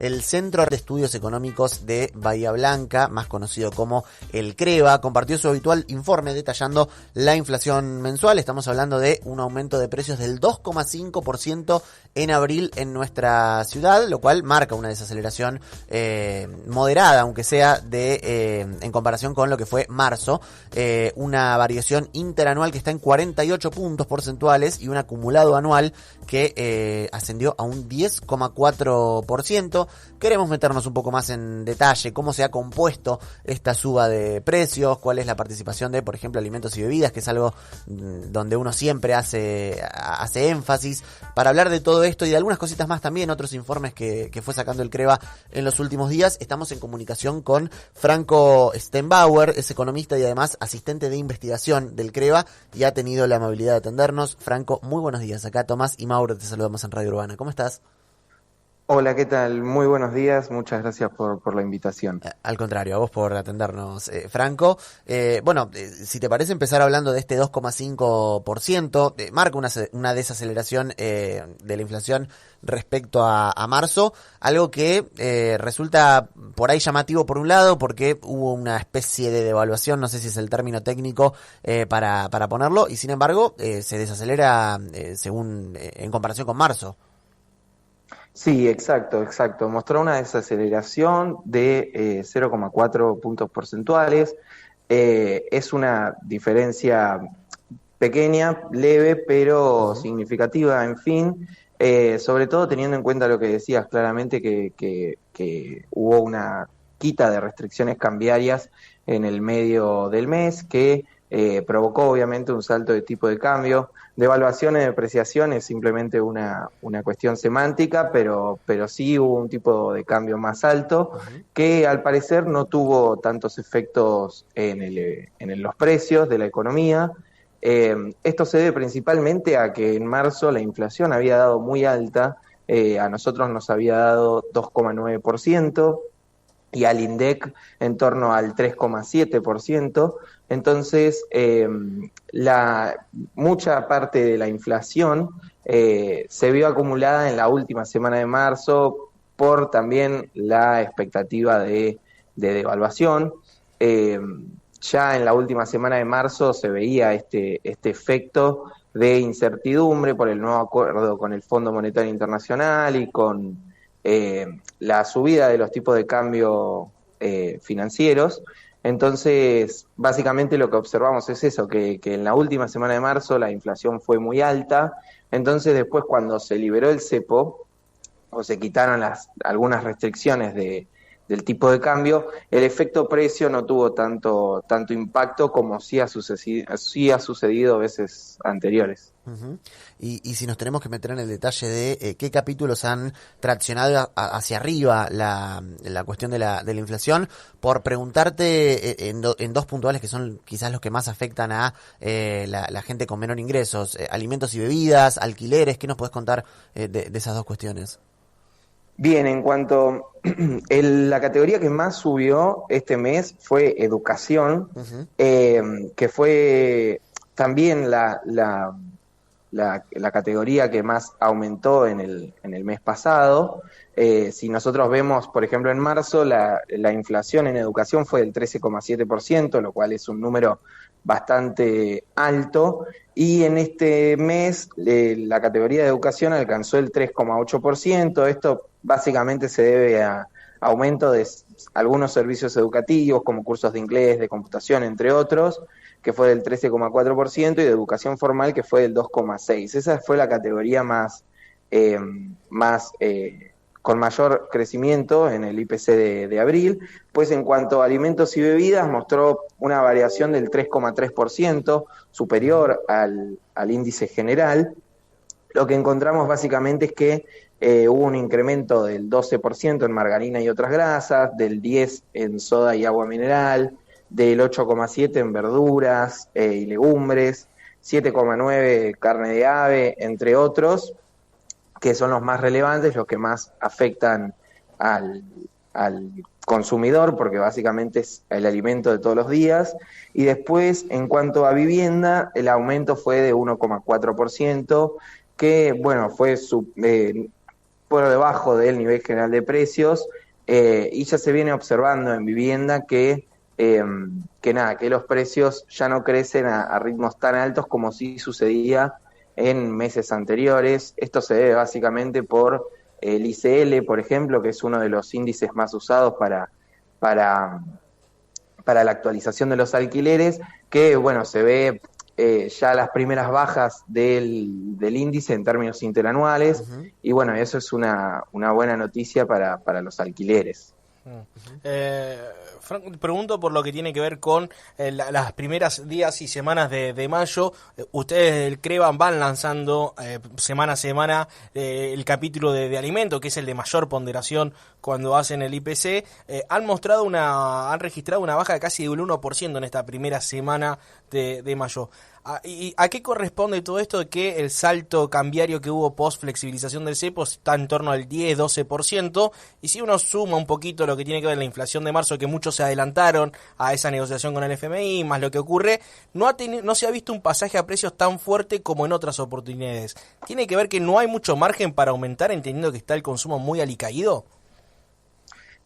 El Centro de Estudios Económicos de Bahía Blanca, más conocido como el CREBA, compartió su habitual informe detallando la inflación mensual. Estamos hablando de un aumento de precios del 2,5% en abril en nuestra ciudad, lo cual marca una desaceleración moderada, aunque sea en comparación con lo que fue marzo. Una variación interanual que está en 48 puntos porcentuales y un acumulado anual que ascendió a un 10,4%. Queremos meternos un poco más en detalle cómo se ha compuesto esta suba de precios, cuál es la participación de, por ejemplo, alimentos y bebidas, que es algo donde uno siempre hace énfasis. Para hablar de todo esto y de algunas cositas más también, otros informes que fue sacando el CREBA en los últimos días, estamos en comunicación con Franco Stenbauer, es economista y además asistente de investigación del CREBA y ha tenido la amabilidad de atendernos. Franco, muy buenos días. Acá Tomás y Mauro te saludamos en Radio Urbana. ¿Cómo estás? Hola, ¿qué tal? Muy buenos días, muchas gracias por la invitación. Al contrario, a vos por atendernos, Franco. Si te parece empezar hablando de este 2,5%, marca una desaceleración de la inflación respecto a marzo, algo que resulta por ahí llamativo por un lado, porque hubo una especie de devaluación, no sé si es el término técnico para ponerlo, y sin embargo se desacelera en comparación con marzo. Sí, exacto. Mostró una desaceleración de 0,4 puntos porcentuales. Es una diferencia pequeña, leve, pero significativa, en fin. Sobre todo teniendo en cuenta lo que decías claramente, que hubo una quita de restricciones cambiarias en el medio del mes, que provocó obviamente un salto de tipo de cambio. Devaluación y depreciación es simplemente una cuestión semántica, pero sí hubo un tipo de cambio más alto que al parecer no tuvo tantos efectos en los precios de la economía. Esto se debe principalmente a que en marzo la inflación había dado muy alta, a nosotros nos había dado 2,9%, y al INDEC en torno al 3,7%. Entonces, mucha parte de la inflación se vio acumulada en la última semana de marzo por también la expectativa de devaluación. Ya en la última semana de marzo se veía este efecto de incertidumbre por el nuevo acuerdo con el Fondo Monetario Internacional y con la subida de los tipos de cambio financieros. Entonces, básicamente lo que observamos es eso, que en la última semana de marzo la inflación fue muy alta. Entonces después, cuando se liberó el cepo o se quitaron algunas restricciones del tipo de cambio, el efecto precio no tuvo tanto impacto como sí ha sucedido veces anteriores. Uh-huh. Y si nos tenemos que meter en el detalle de qué capítulos han traccionado hacia arriba la cuestión de la inflación, por preguntarte en dos puntuales que son quizás los que más afectan a la gente con menor ingresos, alimentos y bebidas, alquileres, ¿qué nos podés contar de esas dos cuestiones? Bien, en cuanto la categoría que más subió este mes fue educación, Uh-huh. que fue también la categoría que más aumentó en el mes pasado. Si nosotros vemos, por ejemplo, en marzo, la inflación en educación fue del 13,7%, lo cual es un número bastante alto, y en este mes la categoría de educación alcanzó el 3,8%. Esto básicamente se debe a aumento de algunos servicios educativos como cursos de inglés, de computación, entre otros, que fue del 13,4%, y de educación formal, que fue del 2,6%. Esa fue la categoría con mayor crecimiento en el IPC de abril. Pues en cuanto a alimentos y bebidas, mostró una variación del 3,3%, superior al índice general. Lo que encontramos básicamente es que hubo un incremento del 12% en margarina y otras grasas, del 10% en soda y agua mineral, del 8,7% en verduras y legumbres, 7,9% carne de ave, entre otros, que son los más relevantes, los que más afectan al consumidor, porque básicamente es el alimento de todos los días. Y después, en cuanto a vivienda, el aumento fue de 1,4%, que bueno, fue por debajo del nivel general de precios, y ya se viene observando en vivienda que los precios ya no crecen a ritmos tan altos como sí sucedía en meses anteriores. Esto se debe básicamente por el ICL, por ejemplo, que es uno de los índices más usados para la actualización de los alquileres, que bueno, se ve ya las primeras bajas del índice en términos interanuales, y bueno, eso es una buena noticia para los alquileres. Frank, pregunto por lo que tiene que ver con las primeras días y semanas de mayo. Ustedes del CREVA van lanzando semana a semana el capítulo de alimento, que es el de mayor ponderación cuando hacen el IPC. Han registrado una baja de casi del 1% en esta primera semana de mayo. ¿Y a qué corresponde todo esto de que el salto cambiario que hubo post flexibilización del cepo está en torno al 10-12%? Y si uno suma un poquito lo que tiene que ver la inflación de marzo, que muchos se adelantaron a esa negociación con el FMI, más lo que ocurre, no se ha visto un pasaje a precios tan fuerte como en otras oportunidades. ¿Tiene que ver que no hay mucho margen para aumentar, entendiendo que está el consumo muy alicaído?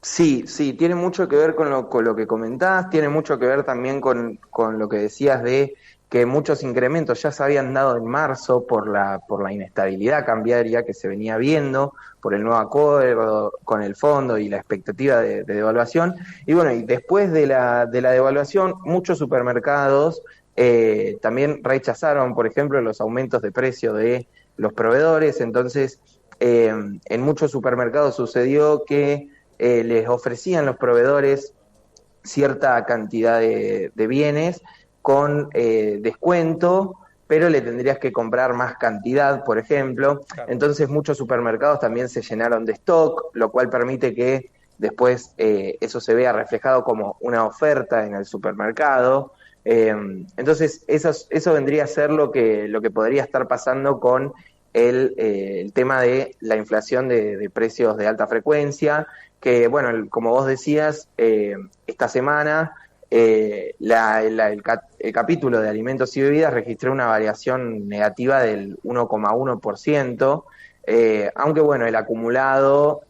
Sí, tiene mucho que ver con lo que comentás, tiene mucho que ver también con lo que decías de que muchos incrementos ya se habían dado en marzo por la inestabilidad cambiaria que se venía viendo, por el nuevo acuerdo con el fondo y la expectativa de devaluación. Y bueno, y después de la devaluación, muchos supermercados también rechazaron, por ejemplo, los aumentos de precio de los proveedores. Entonces, en muchos supermercados sucedió que les ofrecían los proveedores cierta cantidad de bienes con descuento, pero le tendrías que comprar más cantidad, por ejemplo. Claro. Entonces muchos supermercados también se llenaron de stock, lo cual permite que después eso se vea reflejado como una oferta en el supermercado. Entonces eso vendría a ser lo que podría estar pasando con el tema de la inflación de precios de alta frecuencia, que bueno, como vos decías, esta semana el capítulo de alimentos y bebidas registró una variación negativa del 1,1%, aunque bueno, el acumulado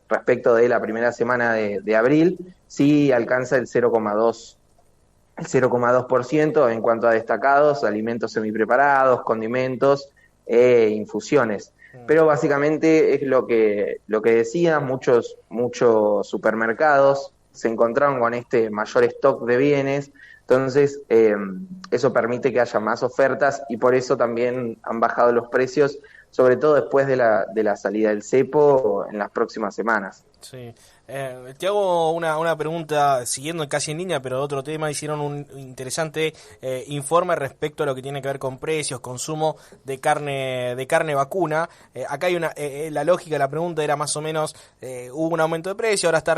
respecto de la primera semana de abril sí alcanza el 0,2% en cuanto a destacados, alimentos semipreparados, condimentos e infusiones. Pero básicamente es lo que decía, muchos supermercados se encontraron con este mayor stock de bienes, entonces eso permite que haya más ofertas y por eso también han bajado los precios, sobre todo después de la salida del cepo en las próximas semanas. Sí. Te hago una pregunta siguiendo casi en línea, pero de otro tema. Hicieron un interesante informe respecto a lo que tiene que ver con precios, consumo de carne vacuna. Acá hay la lógica de la pregunta era más o menos, hubo un aumento de precio, ahora está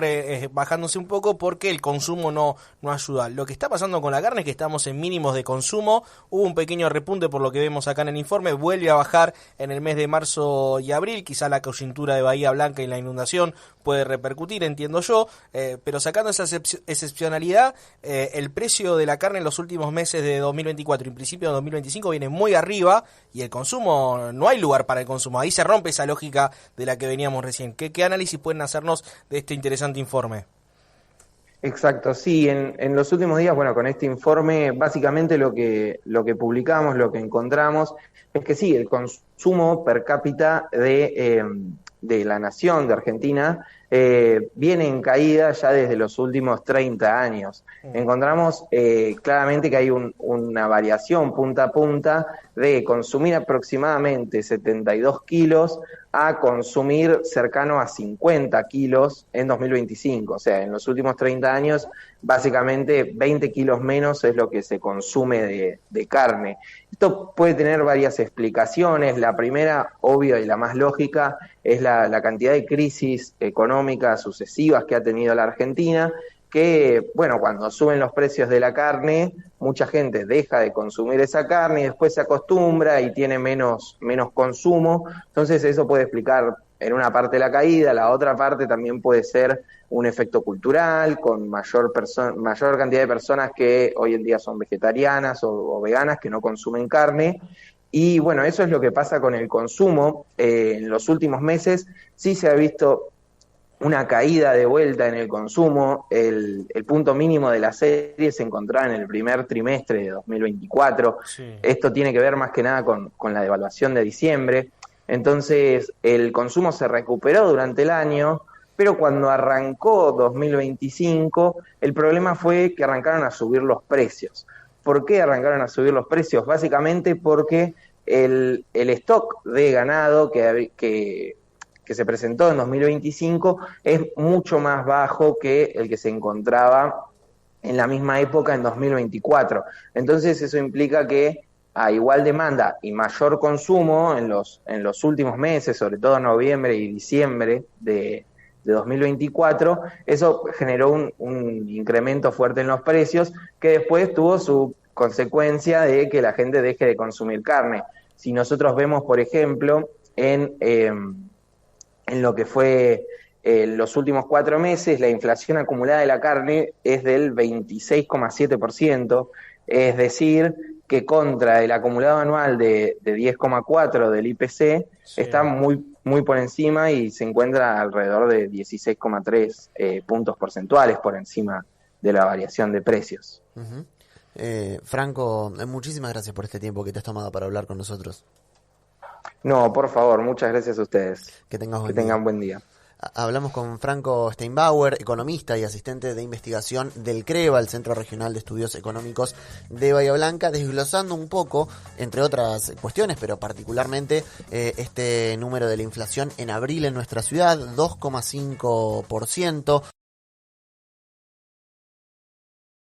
bajándose un poco porque el consumo no ayuda. Lo que está pasando con la carne es que estamos en mínimos de consumo, hubo un pequeño repunte por lo que vemos acá en el informe, vuelve a bajar en el mes de marzo y abril, quizá la coyuntura de Bahía Blanca y la inundación puede repercutir, entiendo yo, pero sacando esa excepcionalidad, el precio de la carne en los últimos meses de 2024 y principio de 2025 viene muy arriba y el consumo, no hay lugar para el consumo, ahí se rompe esa lógica de la que veníamos recién. ¿Qué análisis pueden hacernos de este interesante informe? Exacto, sí, en los últimos días, bueno, con este informe, básicamente lo que publicamos, lo que encontramos, es que sí, el consumo per cápita de la nación, de Argentina, viene en caída ya desde los últimos 30 años. Encontramos claramente que hay una variación punta a punta de consumir aproximadamente 72 kilos a consumir cercano a 50 kilos en 2025. O sea, en los últimos 30 años, básicamente 20 kilos menos es lo que se consume de carne. Esto puede tener varias explicaciones. La primera, obvia y la más lógica, es la cantidad de crisis económicas sucesivas que ha tenido la Argentina, que, bueno, cuando suben los precios de la carne, mucha gente deja de consumir esa carne y después se acostumbra y tiene menos consumo. Entonces eso puede explicar en una parte la caída, la otra parte también puede ser un efecto cultural, con mayor cantidad de personas que hoy en día son vegetarianas o veganas, que no consumen carne. Y bueno, eso es lo que pasa con el consumo. En los últimos meses sí se ha visto una caída de vuelta en el consumo. El punto mínimo de la serie se encontraba en el primer trimestre de 2024. Sí. Esto tiene que ver más que nada con la devaluación de diciembre. Entonces, el consumo se recuperó durante el año, pero cuando arrancó 2025, el problema fue que arrancaron a subir los precios. ¿Por qué arrancaron a subir los precios? Básicamente porque el stock de ganado que se presentó en 2025 es mucho más bajo que el que se encontraba en la misma época en 2024. Entonces eso implica que a igual demanda y mayor consumo en los últimos meses, sobre todo noviembre y diciembre de 2024, eso generó un incremento fuerte en los precios que después tuvo su consecuencia de que la gente deje de consumir carne. Si nosotros vemos, por ejemplo, en lo que fue los últimos 4 meses, la inflación acumulada de la carne es del 26,7%, es decir, que contra el acumulado anual de 10,4% del IPC, sí, está muy por encima y se encuentra alrededor de 16,3 puntos porcentuales por encima de la variación de precios. Uh-huh. Franco, muchísimas gracias por este tiempo que te has tomado para hablar con nosotros. No, por favor, muchas gracias a ustedes. Que tengan buen día. Hablamos con Franco Steinbauer, economista y asistente de investigación del CREVA, el Centro Regional de Estudios Económicos de Bahía Blanca, desglosando un poco, entre otras cuestiones, pero particularmente este número de la inflación en abril en nuestra ciudad, 2,5%.